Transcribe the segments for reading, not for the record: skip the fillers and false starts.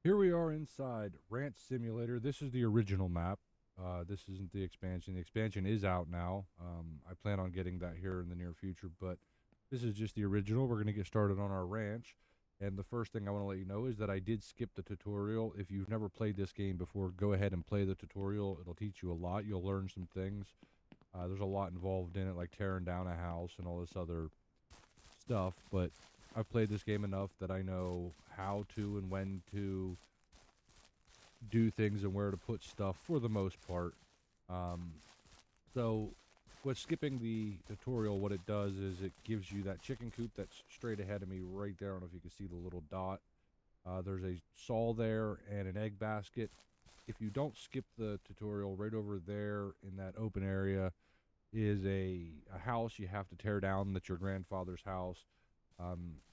Here we are inside Ranch Simulator. This is the original map. This isn't the expansion. The expansion is out now. I plan on getting that here in the near future, but this is just the original. We're going to get started on our ranch. And the first thing I want to let you know is that I did skip the tutorial. If you've never played this game before, go ahead and play the tutorial. It'll teach you a lot. You'll learn some things. There's a lot involved in it, like tearing down a house and all this other stuff, but I've played this game enough that I know how to and when to do things and where to put stuff for the most part. Um, so with skipping the tutorial, what it does is it gives you that chicken coop that's straight ahead of me right there. I don't know if you can see the little dot. There's a saw there and an egg basket. If you don't skip the tutorial, right over there in that open area is a house you have to tear down. That's your grandfather's house.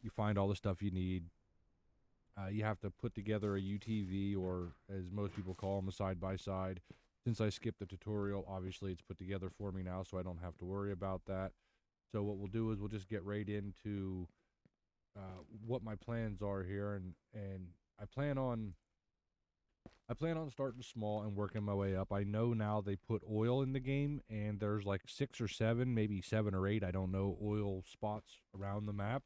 You find all the stuff you need. You have to put together a UTV, or as most people call them, a side-by-side. Since I skipped the tutorial, obviously it's put together for me now, so I don't have to worry about that. So what we'll do is we'll just get right into what my plans are here, and I plan on starting small and working my way up. I know now they put oil in the game, and there's like 6 or 7, maybe 7 or 8, I don't know, oil spots around the map.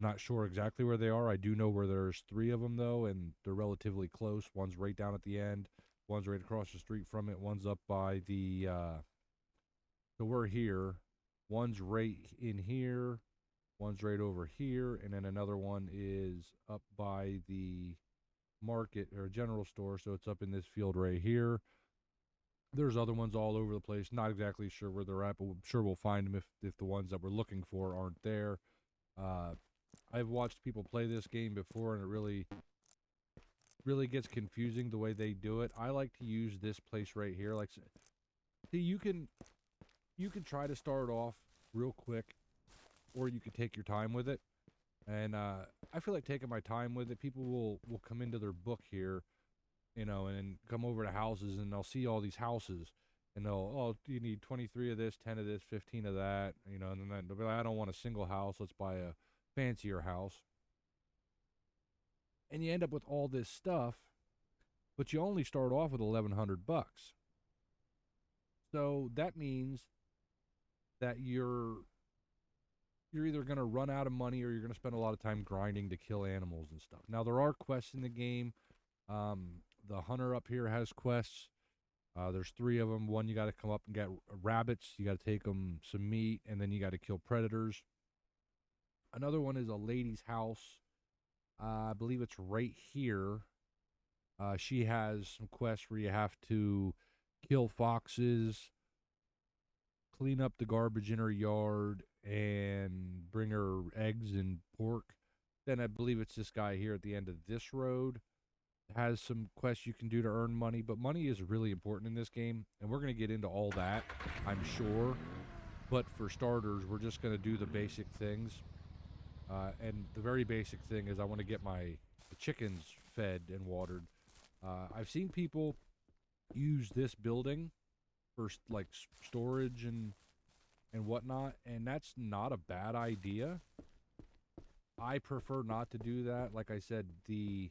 Not sure exactly where they are. I do know where there's 3 of them, though, and they're relatively close. One's right down at the end. One's right across the street from it. One's up by the, so we're here. One's right in here. One's right over here. And then another one is up by the market or general store. So it's up in this field right here. There's other ones all over the place. Not exactly sure where they're at, but I'm sure we'll find them if the ones that we're looking for aren't there. I've watched people play this game before, and it really gets confusing the way they do it. I like to use this place right here. Like, see, you can try to start off real quick, or you could take your time with it. And I feel like taking my time with it. People will come into their book here, and come over to houses, and they'll see all these houses, and oh, you need 23 of this, 10 of this, 15 of that, and then they'll be like, I don't want a single house. Let's buy a fancier house. And you end up with all this stuff, but you only start off with 1,100 bucks. So that means that you're either going to run out of money, or you're going to spend a lot of time grinding to kill animals and stuff. Now, there are quests in the game. The hunter up here has quests. There's 3 of them. One, you got to come up and get rabbits. You got to take them some meat, and then you got to kill predators. Another one is a lady's house. I believe it's right here. She has some quests where you have to kill foxes, clean up the garbage in her yard, and bring her eggs and pork. Then I believe it's this guy here at the end of this road has some quests you can do to earn money, but money is really important in this game, and we're going to get into all that, I'm sure. But for starters, we're just going to do the basic things. And the very basic thing is I want to get my chickens fed and watered. I've seen people use this building for like storage and whatnot, and that's not a bad idea. I prefer not to do that. Like I said, the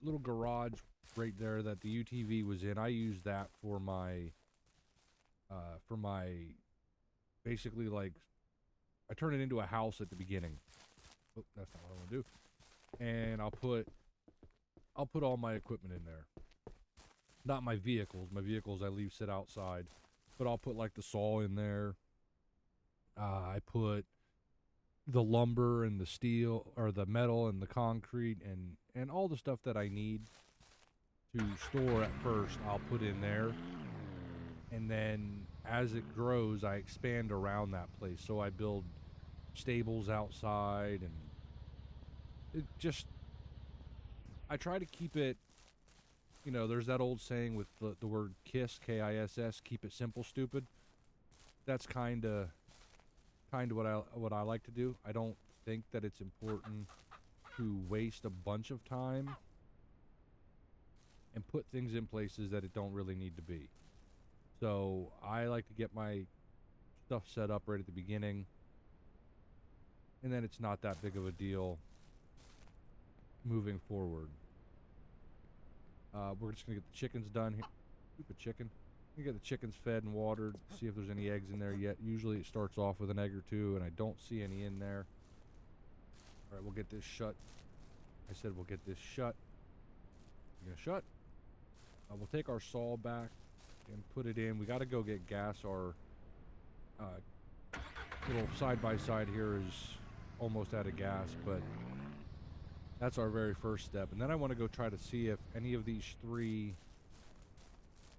little garage right there that the UTV was in, I use that for my basically, like, I turn it into a house at the beginning. Oh, that's not what I want to do. And I'll put all my equipment in there. Not my vehicles. My vehicles I leave sit outside. But I'll put like the saw in there. I put the lumber and the steel, or the metal and the concrete, and all the stuff that I need to store at first, I'll put in there. And then as it grows, I expand around that place. So I build stables outside, and it just, I try to keep it, there's that old saying with the word KISS, KISS, keep it simple, stupid. That's kind of what I like to do. I don't think that it's important to waste a bunch of time and put things in places that it don't really need to be. So I like to get my stuff set up right at the beginning, and then it's not that big of a deal moving forward. We're just gonna get the chickens done here. Stupid chicken. We get the chickens fed and watered. See if there's any eggs in there yet. Usually it starts off with an egg or two, and I don't see any in there. All right, we'll get this shut. I said we'll get this shut. We're gonna shut. We'll take our saw back and put it in. We got to go get gas. Our little side-by-side here is almost out of gas, but that's our very first step. And then I want to go try to see if any of these 3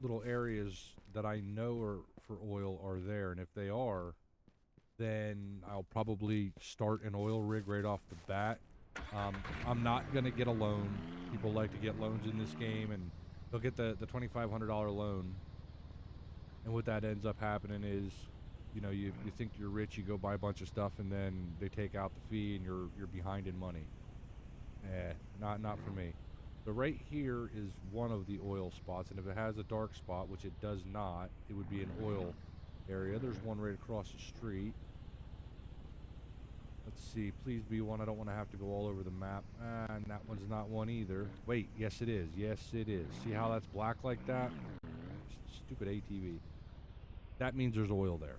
little areas that I know are for oil are there. And if they are, then I'll probably start an oil rig right off the bat. I'm not going to get a loan. People like to get loans in this game, and they'll get the $2,500 loan. And what that ends up happening is, you know, you think you're rich, you go buy a bunch of stuff, and then they take out the fee, and you're behind in money. Not for me. So right here is one of the oil spots, and if it has a dark spot, which it does not, it would be an oil area. There's one right across the street. Let's see, please be one. I don't want to have to go all over the map. And that one's not one either. Wait, yes it is. Yes it is. See how that's black like that? Stupid ATV. That means there's oil there.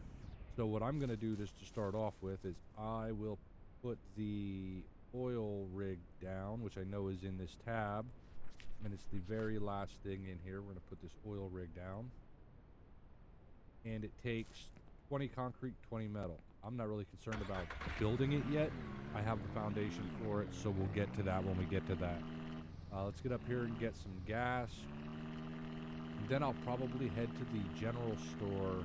So what I'm going to do just to start off with is I will put the oil rig down, which I know is in this tab. And it's the very last thing in here. We're going to put this oil rig down. And it takes 20 concrete, 20 metal. I'm not really concerned about building it yet. I have the foundation for it, so we'll get to that when we get to that. Let's get up here and get some gas. And then I'll probably head to the general store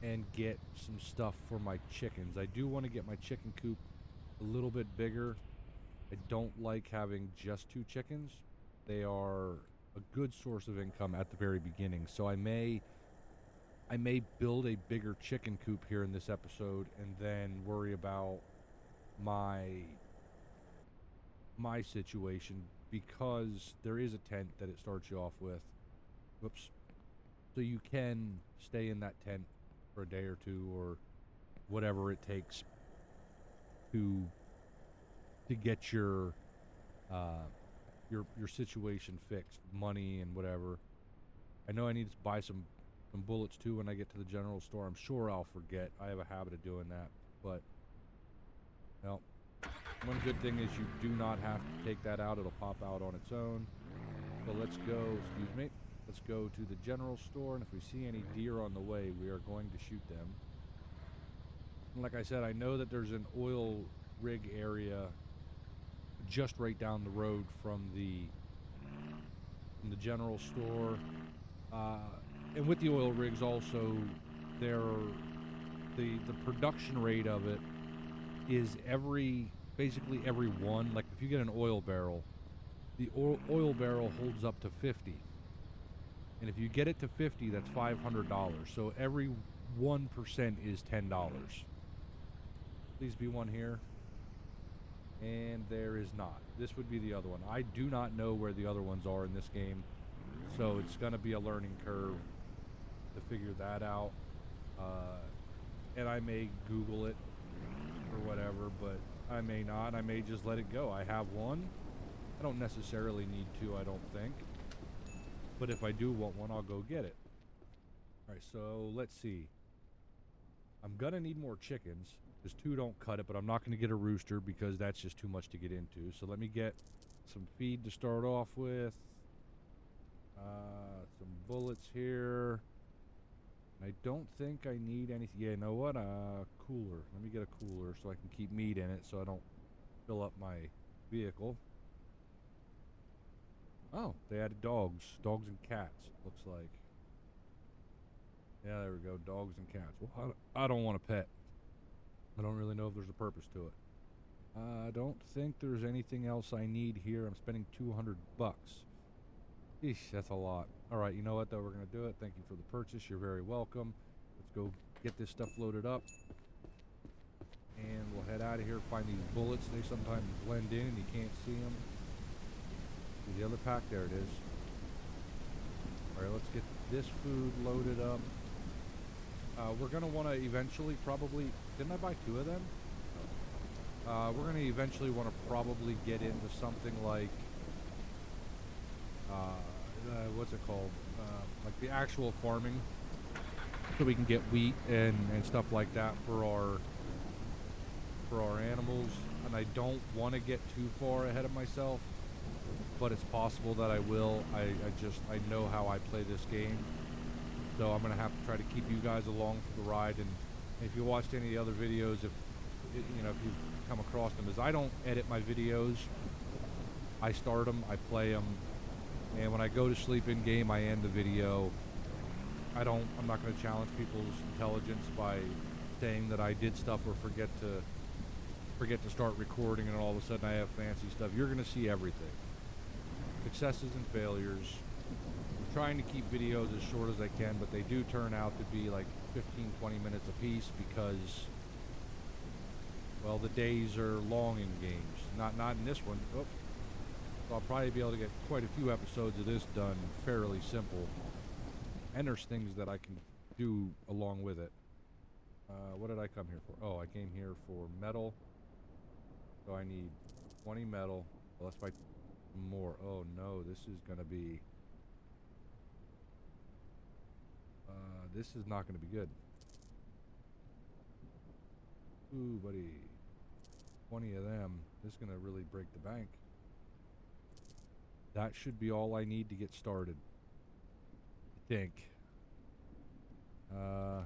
and get some stuff for my chickens. I do want to get my chicken coop a little bit bigger. I don't like having just 2 chickens. They are a good source of income at the very beginning, so I may build a bigger chicken coop here in this episode and then worry about my situation, because there is a tent that it starts you off with. Whoops. So you can stay in that tent for a day or 2 or whatever it takes to get your situation fixed, money and whatever. I know I need to buy some bullets too when I get to the general store. I'm sure I'll forget. I have a habit of doing that. But, well, one good thing is you do not have to take that out. It'll pop out on its own. So let's go, excuse me, let's go to the general store, and if we see any deer on the way, we are going to shoot them. And like I said, I know that there's an oil rig area just right down the road from the general store. And with the oil rigs also, the production rate of it is basically every one. Like if you get an oil barrel, the oil barrel holds up to 50. And if you get it to 50, that's $500. So every 1% is $10. Please be one here. And there is not. This would be the other one. I do not know where the other ones are in this game, so it's going to be a learning curve to figure that out. And I may Google it or whatever, but I may not. I may just let it go. I have one. I don't necessarily need 2, I don't think. But if I do want one, I'll go get it. Alright, so let's see. I'm going to need more chickens, because 2 don't cut it, but I'm not going to get a rooster because that's just too much to get into. So let me get some feed to start off with. Some bullets here. I don't think I need anything. Yeah, you know what? Cooler. Let me get a cooler so I can keep meat in it so I don't fill up my vehicle. Oh, they added dogs. Dogs and cats, looks like. Yeah, there we go. Dogs and cats. Well, I don't want a pet. I don't really know if there's a purpose to it. I don't think there's anything else I need here. I'm spending $200. Eesh, that's a lot. Alright, you know what though? We're going to do it. Thank you for the purchase. You're very welcome. Let's go get this stuff loaded up. And we'll head out of here. Find these bullets. They sometimes blend in and you can't see them. See the other pack? There it is. Alright, let's get this food loaded up. We're going to want to eventually probably... Didn't I buy 2 of them? We're going to eventually want to probably get into something like, what's it called? Like the actual farming, so we can get wheat and stuff like that for our animals. And I don't want to get too far ahead of myself, but it's possible that I will. I know how I play this game, so I'm gonna have to try to keep you guys along for the ride. And if you watched any of the other videos, if you've come across them, is I don't edit my videos. I start them, I play them, and when I go to sleep in game, I end the video. I'm not going to challenge people's intelligence by saying that I did stuff or forget to start recording, and all of a sudden I have fancy stuff. You're going to see everything, successes and failures. I'm trying to keep videos as short as I can, but they do turn out to be like 15-20 minutes a piece because, well, the days are long in games. Not in this one. Oh. So I'll probably be able to get quite a few episodes of this done fairly simple. And there's things that I can do along with it. What did I come here for? Oh, I came here for metal. So I need 20 metal. Well, let's fight more. Oh no, this is gonna be... this is not gonna be good. Ooh, buddy. 20 of them. This is gonna really break the bank. That should be all I need to get started, I think. I'm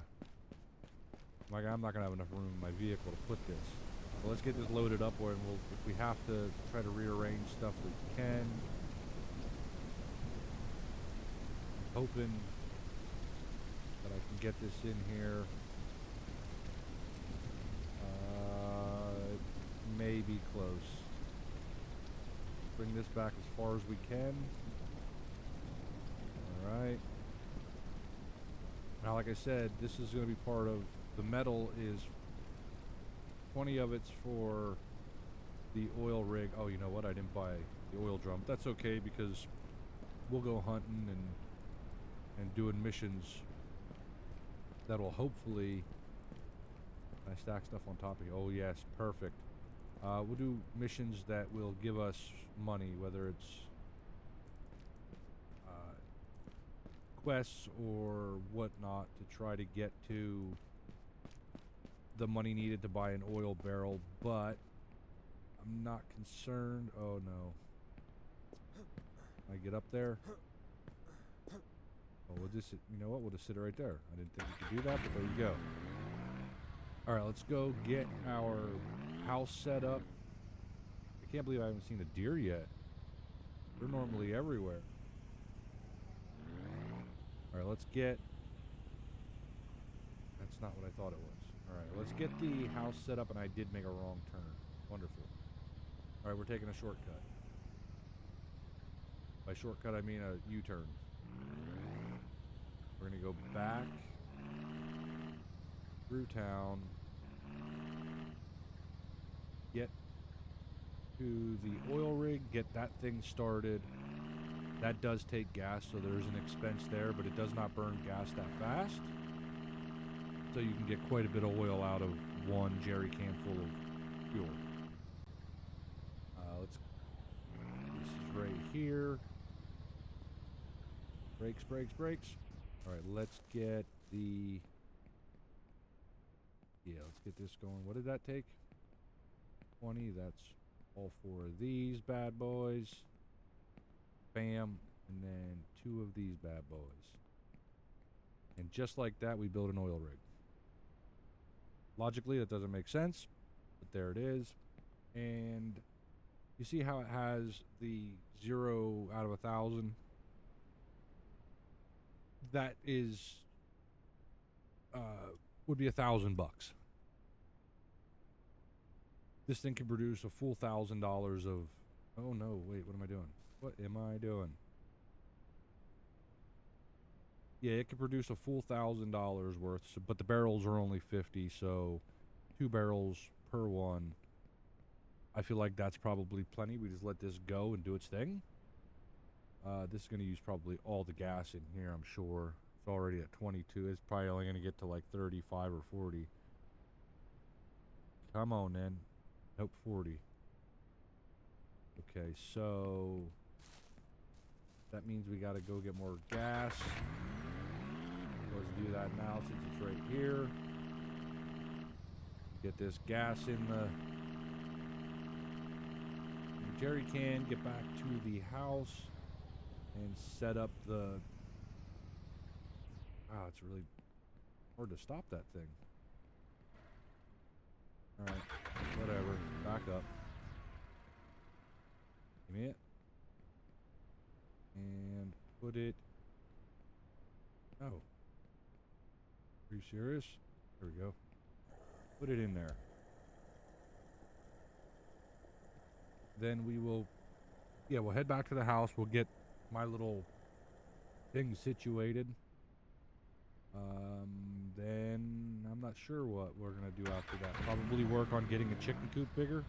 not gonna have enough room in my vehicle to put this. Well, let's get this loaded up, and if we have to try to rearrange stuff, we can. I'm hoping that I can get this in here. May be close. Bring this back as far as we can. Alright. Now, like I said, this is going to be part of the metal. Is 20 of it's for the oil rig. Oh, you know what? I didn't buy the oil drum. That's okay, because we'll go hunting and doing missions that will hopefully... Can I stack stuff on top of you? Oh, yes. Perfect. We'll do missions that will give us money, whether it's quests or whatnot, to try to get to the money needed to buy an oil barrel. But I'm not concerned. Oh no. Can I get up there? Oh, we'll just, you know what? We'll just sit it right there. I didn't think we could do that, but there you go. Alright, let's go get our house set up. I can't believe I haven't seen a deer yet. They're normally everywhere. Alright, let's get... That's not what I thought it was. Alright, let's get the house set up, and I did make a wrong turn. Wonderful. Alright, we're taking a shortcut. By shortcut, I mean a U-turn. We're going to go back through town, get to the oil rig, get that thing started. That does take gas, so there's an expense there, but it does not burn gas that fast. So you can get quite a bit of oil out of one jerry can full of fuel. This is right here. Brakes, brakes, brakes. Alright, let's get the... Yeah, let's get this going. What did that take? 20, that's all 4 of these bad boys. Bam, and then 2 of these bad boys. And just like that, we build an oil rig. Logically, that doesn't make sense, but there it is. And you see how it has the 0 out of 1,000? That is, would be $1,000. This thing can produce a full $1,000 of... Oh no, wait, what am I doing? What am I doing? Yeah, it can produce a full $1,000 worth, so, but the barrels are only 50, so 2 barrels per one. I feel like that's probably plenty. We just let this go and do its thing. This is going to use probably all the gas in here, I'm sure. It's already at 22. It's probably only going to get to like 35 or 40. Come on, then. Nope, 40. Okay, so that means we got to go get more gas. Let's do that now since it's right here. Get this gas in the jerry can, get back to the house, and set up the... Wow, it's really hard to stop that thing. Alright, whatever. Back up. Give me it. And put it... Oh. Are you serious? There we go. Put it in there. Then we will... Yeah, we'll head back to the house. We'll get my little thing situated. Then I'm not sure what we're going to do after that. Probably work on getting a chicken coop bigger.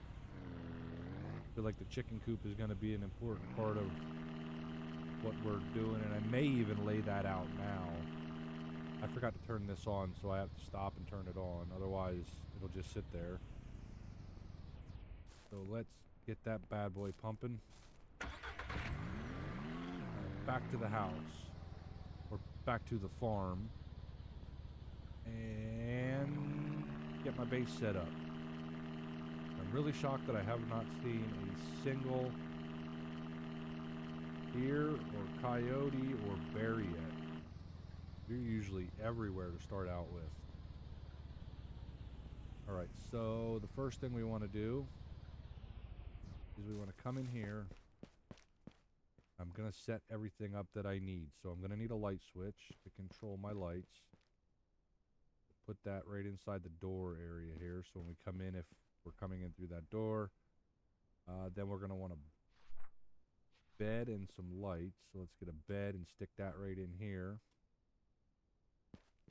I feel like the chicken coop is going to be an important part of what we're doing, and I may even lay that out now. I forgot to turn this on, so I have to stop and turn it on. Otherwise, it'll just sit there. So let's get that bad boy pumping. Back to the house. Or back to the farm. And get my base set up. I'm really shocked that I have not seen a single deer or coyote or bear yet. They're usually everywhere to start out with. Alright, so the first thing we want to do is we want to come in here. I'm going to set everything up that I need. So I'm going to need a light switch to control my lights. Put that right inside the door area here. So when we come in, if we're coming in through that door, then we're going to want a bed and some lights. So let's get a bed and stick that right in here.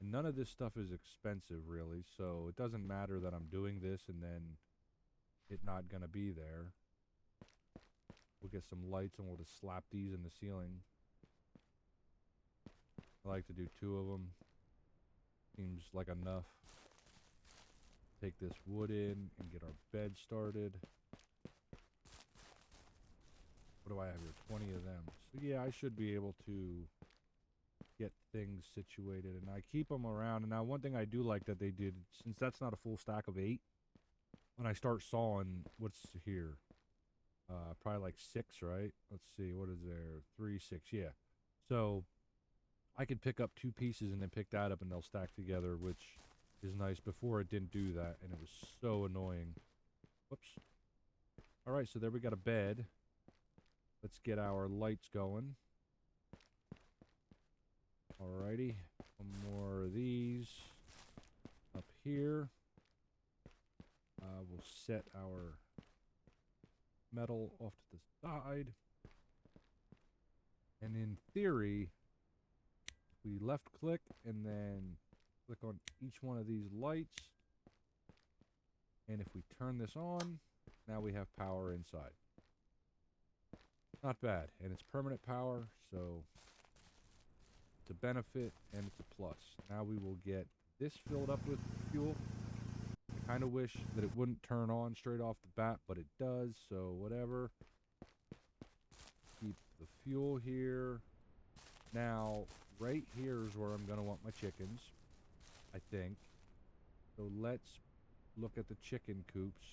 And none of this stuff is expensive, really. So it doesn't matter that I'm doing this and then it not going to be there. We'll get some lights and we'll just slap these in the ceiling. I like to do 2 of them. Seems like enough. Take this wood in and get our bed started. What do I have here? 20 of them. So yeah, I should be able to get things situated. And I keep them around. And now one thing I do like that they did, since that's not a full stack of 8, when I start sawing, what's here? Probably like 6, right? Let's see, what is there? 3, 6, yeah. So I could pick up 2 pieces and then pick that up and they'll stack together, which is nice. Before it didn't do that and it was so annoying. Whoops. Alright, so there we got a bed. Let's get our lights going. Alrighty. One more of these up here. We'll set our metal off to the side. And in theory, we left click and then click on each one of these lights. And if we turn this on, now we have power inside. Not bad. And it's permanent power, so it's a benefit and it's a plus. Now we will get this filled up with fuel. I kind of wish that it wouldn't turn on straight off the bat, but it does, so whatever. Keep the fuel here. Now, right here is where I'm going to want my chickens, I think. So let's look at the chicken coops.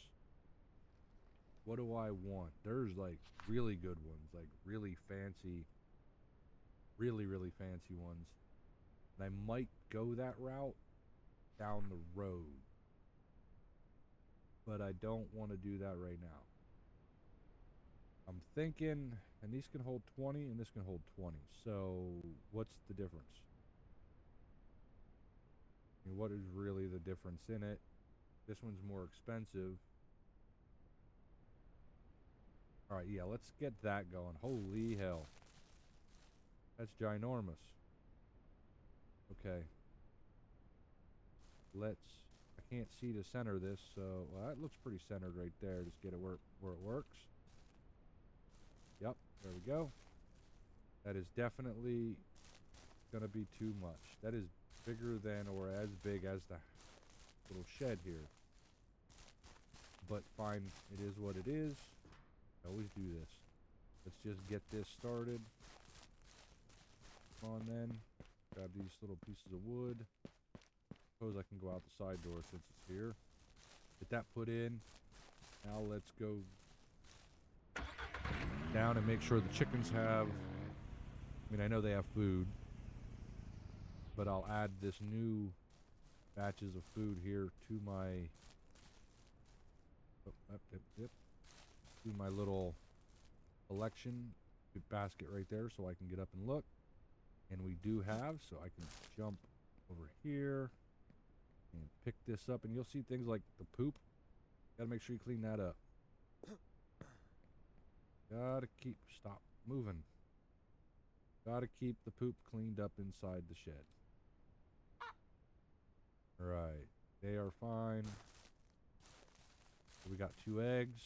What do I want? There's like really good ones, like really fancy, really fancy ones. And I might go that route down the road. But I don't want to do that right now. I'm thinking, and these can hold 20 and this can hold 20. So what's the difference? I mean, what is really the difference in it? This one's more expensive. Alright, yeah, let's get that going. Holy hell. That's ginormous. Okay. I can't see to center this, so well, that looks pretty centered right there. Just get it where it works. Yep, there we go. That is definitely gonna be too much. That is bigger than or as big as the little shed here. But fine, it is what it is. I always do this. Let's just get this started. Come on then. Grab these little pieces of wood. Suppose I can go out the side door since it's here. Get that put in. Now let's go down and make sure the chickens have... I mean, I know they have food. But I'll add this new batches of food here to my... to my little collection basket right there so I can get up and look. And we do have, so I can jump over here and pick this up. And you'll see things like the poop. Gotta make sure you clean that up. Gotta keep... Stop moving. Gotta keep the poop cleaned up inside the shed. Right. They are fine. We got 2 eggs.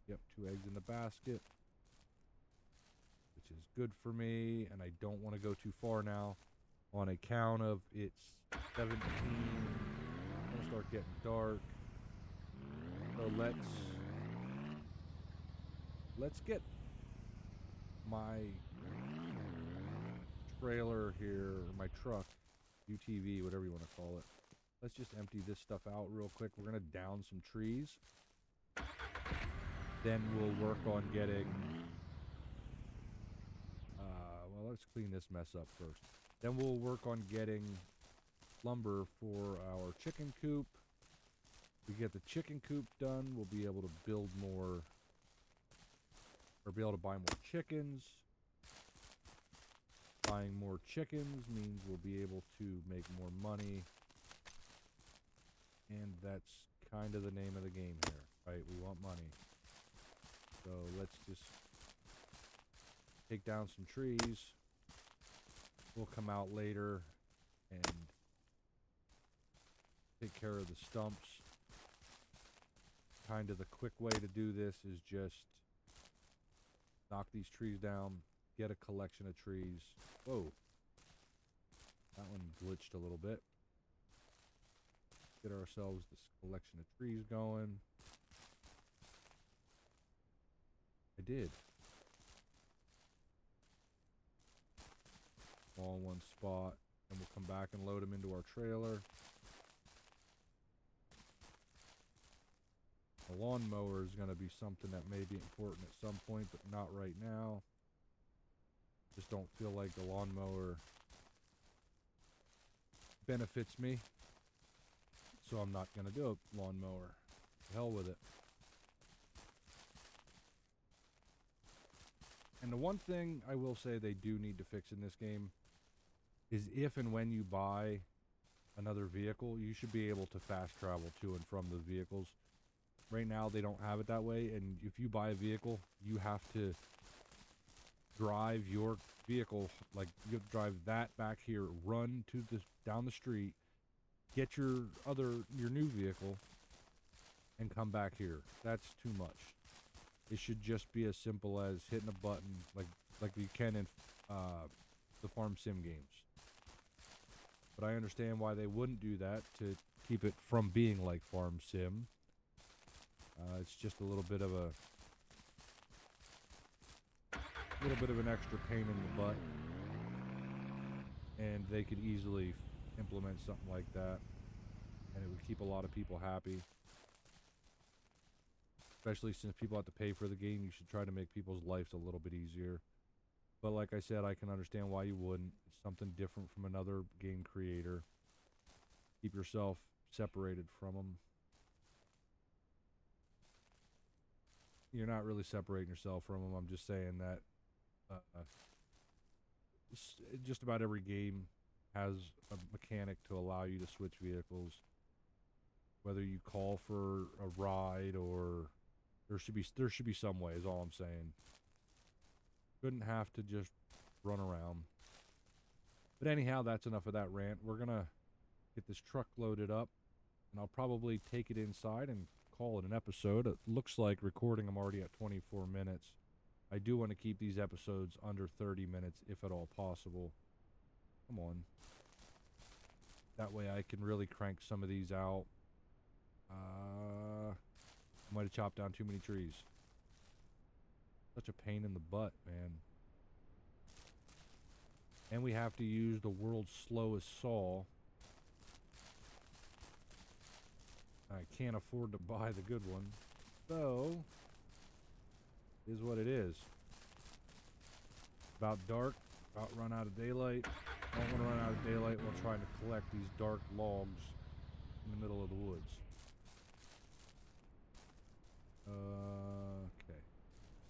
Yep, 2 eggs in the basket. Which is good for me. And I don't want to go too far now. On account of it's 17. It's going to start getting dark. So let's get my trailer here, or my truck, UTV, whatever you want to call it. Let's just empty this stuff out real quick. We're going to down some trees. Then we'll work on getting... well, let's clean this mess up first. Then we'll work on getting lumber for our chicken coop. We get the chicken coop done, we'll be able to build more... or be able to buy more chickens. Buying more chickens means we'll be able to make more money. And that's kind of the name of the game here, right? We want money. So let's just take down some trees. We'll come out later and take care of the stumps. Kind of the quick way to do this is just knock these trees down, get a collection of trees. Whoa. That one glitched a little bit. Get ourselves this collection of trees going. I did. All in one spot. And we'll come back and load them into our trailer. A lawnmower is going to be something that may be important at some point, but not right now. Just don't feel like the lawnmower benefits me. So I'm not going to do a lawnmower. To hell with it. And the one thing I will say they do need to fix in this game is if and when you buy another vehicle, you should be able to fast travel to and from those vehicles. Right now, they don't have it that way, and if you buy a vehicle, you have to drive your vehicle, like you have to drive that back here, run to this down the street, get your new vehicle, and come back here. That's too much. It should just be as simple as hitting a button, like you can in the farm sim games. But I understand why they wouldn't do that to keep it from being like farm sim. It's just a little bit of an extra pain in the butt, and they could easily implement something like that, and it would keep a lot of people happy. Especially since people have to pay for the game, you should try to make people's lives a little bit easier. But like I said, I can understand why you wouldn't. It's something different from another game creator. Keep yourself separated from them. You're not really separating yourself from them. I'm just saying that just about every game has a mechanic to allow you to switch vehicles. Whether you call for a ride or there should be some way, is all I'm saying. Couldn't have to just run around. But anyhow, that's enough of that rant. We're gonna get this truck loaded up, and I'll probably take it inside and call it an episode. It looks like recording I'm already at 24 minutes. I do want to keep these episodes under 30 minutes if at all possible. Come on. That way I can really crank some of these out. Might have chopped down too many trees. Such a pain in the butt, man. And we have to use the world's slowest saw. I can't afford to buy the good one. So, is what it is. About dark, about run out of daylight. Don't want to run out of daylight while trying to collect these dark logs in the middle of the woods. Okay.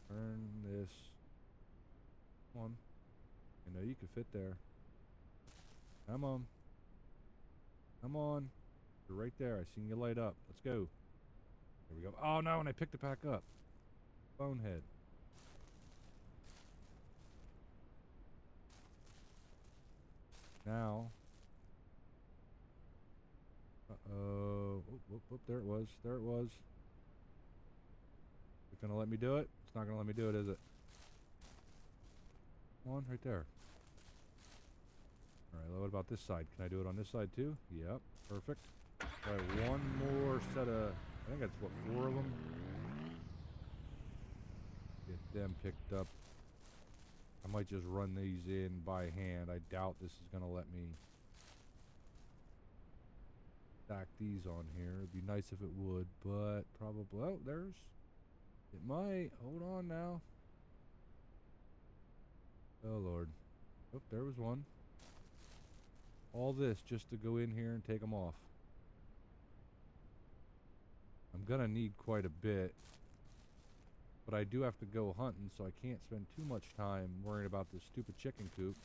Turn this. Come on. I know you can fit there. Come on. Come on. You're right there. I seen you light up. Let's go. There we go. Oh no, and I picked it back up. Bonehead. Now. Uh-oh. Whoop, whoop, whoop. There it was. There it was. It's gonna let me do it? It's not gonna let me do it, is it? Come on, right there. Alright, what about this side? Can I do it on this side too? Yep, perfect. Alright, one more set of... I think that's, what, 4 of them? Get them picked up. I might just run these in by hand. I doubt this is gonna let me stack these on here. It'd be nice if it would, but probably... Oh, there's... It might. Hold on now. Oh, Lord. Oh, there was one. All this just to go in here and take them off. I'm gonna need quite a bit. But I do have to go hunting, so I can't spend too much time worrying about this stupid chicken coop.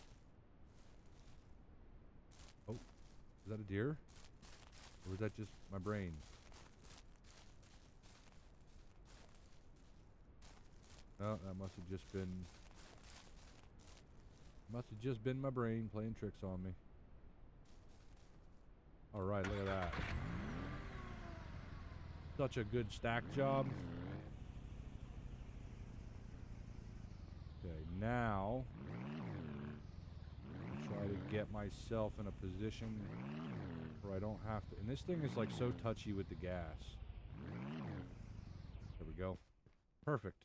Oh, is that a deer? Or is that just my brain? No, that must have just been... Must have just been my brain playing tricks on me. Alright, look at that. Such a good stack job. Okay, now try to get myself in a position where I don't have to... And this thing is like so touchy with the gas. There we go. Perfect.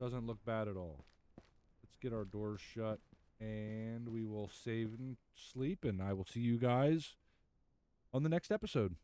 Doesn't look bad at all. Let's get our doors shut and we will save and sleep, and I will see you guys on the next episode.